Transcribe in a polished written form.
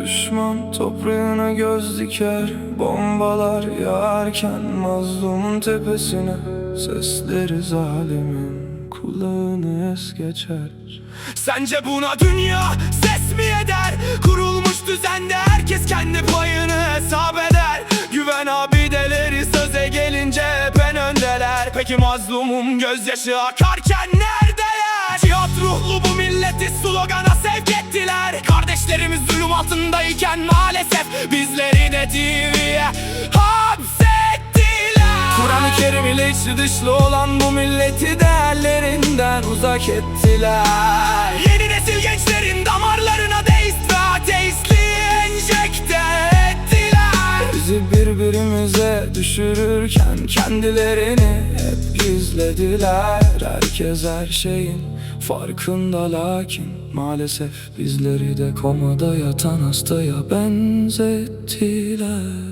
Düşman toprağına göz diker, bombalar yağarken mazlumun tepesine sesleri zalimin kulağını es geçer. Sence buna dünya ses mi eder? Kurulmuş düzende herkes kendi payını hesap eder. Güven abideleri söze gelince hep en öndeler. Peki mazlumum gözyaşı akarken neredeler? Cihat ruhlu bu milleti slogana sevk ettiler. Kardeşlerimiz zulüm altındayken maalesef bizleri de TV'ye hapsettiler. Kur'an-ı Kerim ile içi dışlı olan bu milleti değerlerinden uzak ettiler. Yeni nesil gençlerin damarlarına deist ve ateistliği enjekte ettiler. Bizi birbirimize düşürürken kendilerini hep gizlediler. Herkes her şeyin farkında, lakin maalesef bizleri de komada yatan hastaya benzettiler.